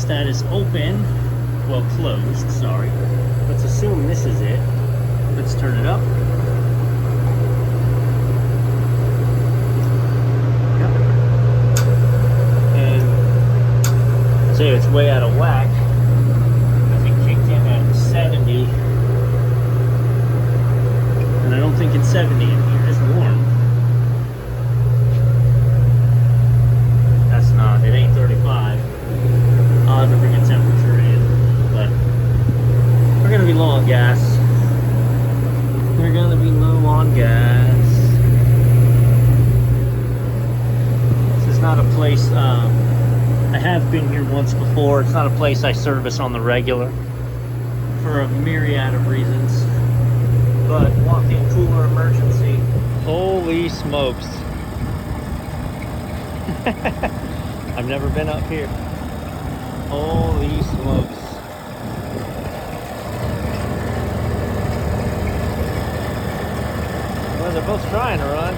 shows that it's open, well, closed, sorry. Let's assume this is it. Let's turn it up. Yep. And I'd say it's way out of whack because it kicked in at 70. And I don't think it's 70 in here. It's warm. That's not, it ain't 35. I'll have to bring a temperature in, but we're gonna be low on gas. We're gonna be low on gas. This is not a place, I have been here once before. It's not a place I service on the regular for a myriad of reasons. But walk-in cooler emergency. Holy smokes. I've never been up here. Holy smokes. Well, they're both trying to run.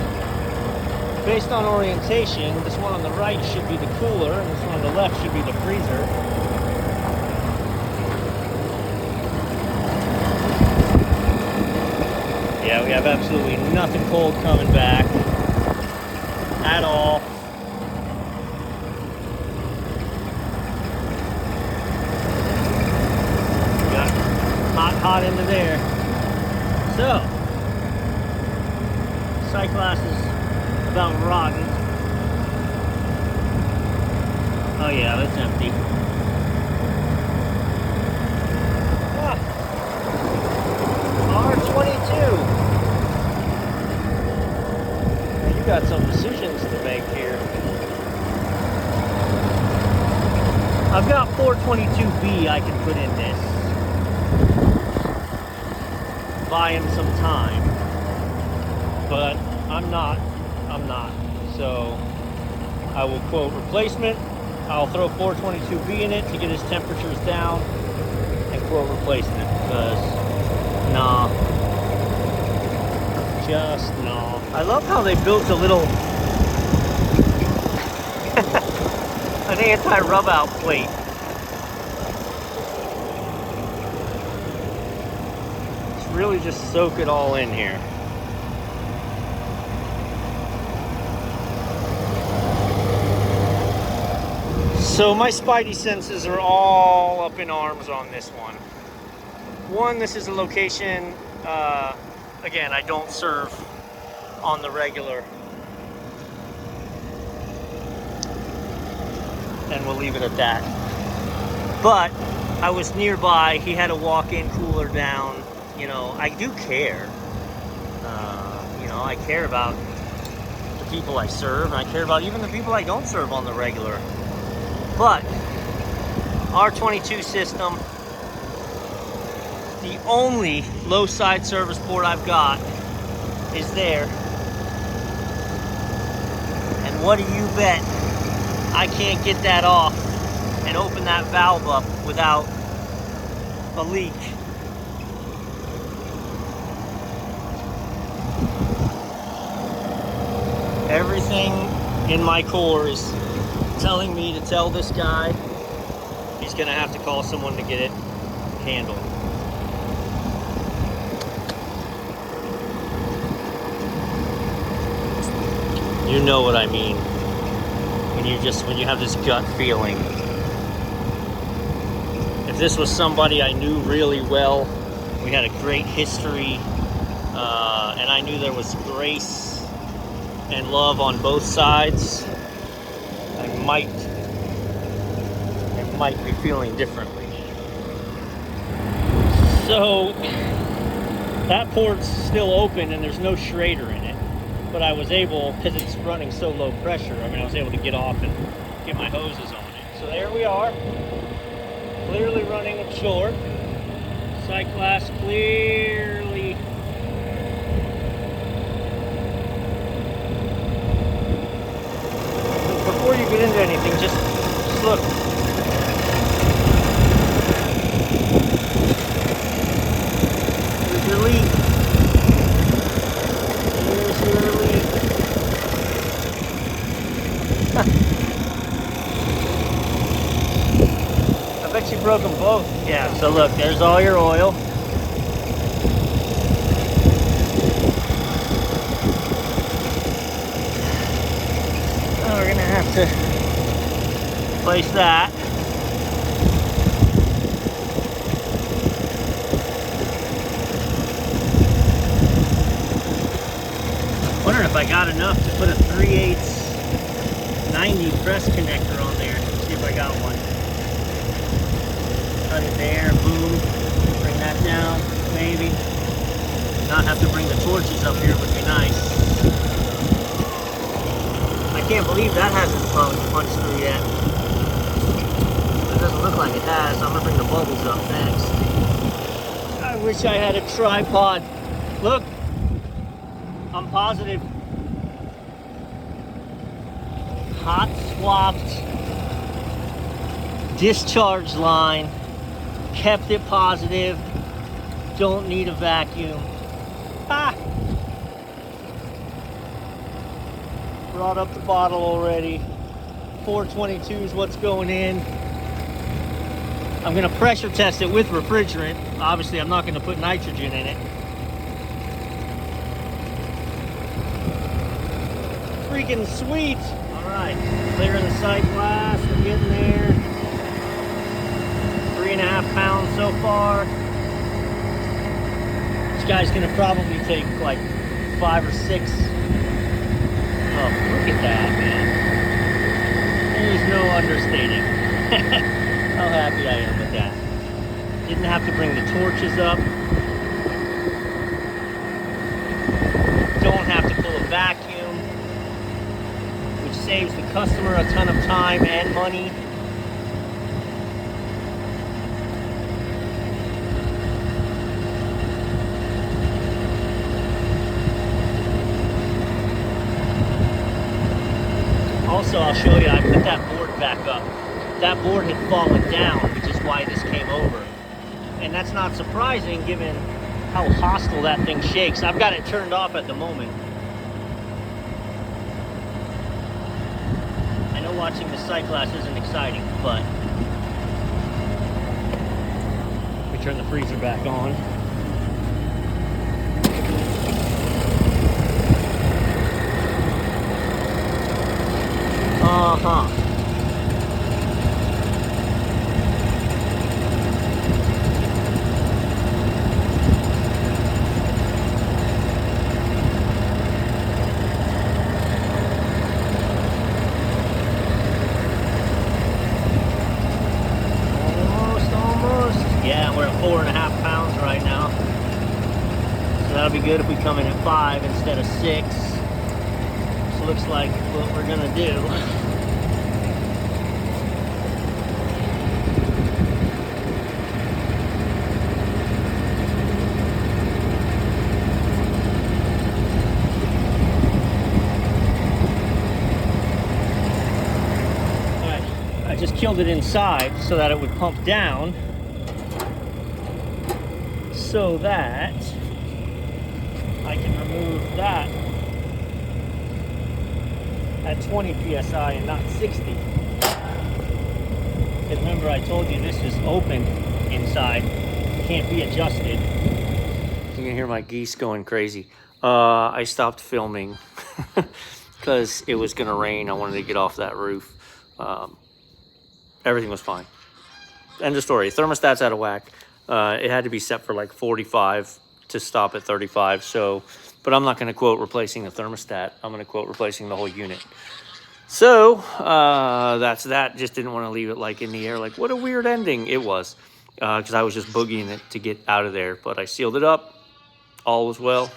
Based on orientation, this one on the right should be the cooler, and this one on the left should be the freezer. Yeah, we have absolutely nothing cold coming back at all. Got hot into there. So, Cyclass is about rotten. Oh yeah, that's empty. R22. You got some decisions to make here. I've got 422B I can put in this. Buy him some time. But I'm not. So I will quote replacement. I'll throw 422B in it to get his temperatures down and quote replacement because nah. Just no. I love how they built a little an anti-rub out plate. Let's really just soak it all in here. So my spidey senses are all up in arms on this one. One, this is a location, again, I don't serve on the regular. And we'll leave it at that. But I was nearby, he had a walk-in cooler down. You know, I do care. You know, I care about the people I serve, and I care about even the people I don't serve on the regular. But R22 system, the only low side service port I've got is there. And what do you bet? I can't get that off and open that valve up without a leak. Everything in my core is telling me to tell this guy he's gonna have to call someone to get it handled. You know what I mean when you have this gut feeling. If this was somebody I knew really well, we had a great history, and I knew there was grace and love on both sides, I might be feeling differently. So that port's still open and there's no Schrader in it, but I was able, because it's running so low pressure, I was able to get off and get my hoses on it. So there we are, clearly running it short. Cyclass clearly before you get into anything, just look. Here's your leak. Here's your leak. broke them both. Yeah, so look, there's all your oil. Now we're gonna have to place that. Wondering if I got enough to put a 3/8 90 press connector on there. See if I got one. Cut it there, boom. Bring that down, maybe. Not have to bring the torches up here would be nice. I can't believe that hasn't punched through yet. It doesn't look like it has. I'm gonna bring the bubbles up next. I wish I had a tripod. Look, I'm positive. Hot swapped discharge line, kept it positive, don't need a vacuum. Ah! Brought up the bottle already. 422 is what's going in. I'm gonna pressure test it with refrigerant. Obviously, I'm not gonna put nitrogen in it. Freaking sweet! Alright, clearing the sight glass, we're getting there. 3.5 pounds so far. This guy's gonna probably take like 5 or 6. Oh, look at that, man. There's no understating how happy I am with that. Didn't have to bring the torches up. Don't have to pull a vacuum, which saves the customer a ton of time and money. Also, I'll show you, I put that board back up. That board had fallen down, which is why this came over. And that's not surprising given how hostile that thing shakes. I've got it turned off at the moment. I know watching the sight glass isn't exciting, but we turn the freezer back on. Uh-huh. Almost. Yeah, we're at 4.5 pounds right now. So that'll be good if we come in at 5 instead of 6. This looks like what we're gonna do. I just killed it inside so that it would pump down, so that I can remove that at 20 psi and not 60. Because remember, I told you this is open inside, can't be adjusted. You can hear my geese going crazy. I stopped filming because it was gonna rain. I wanted to get off that roof. Everything was fine. End of story. Thermostat's out of whack. It had to be set for like 45 to stop at 35. So, but I'm not going to quote replacing the thermostat. I'm going to quote replacing the whole unit. So that's that. Just didn't want to leave it like in the air. Like, what a weird ending it was. Because I was just boogieing it to get out of there. But I sealed it up. All was well.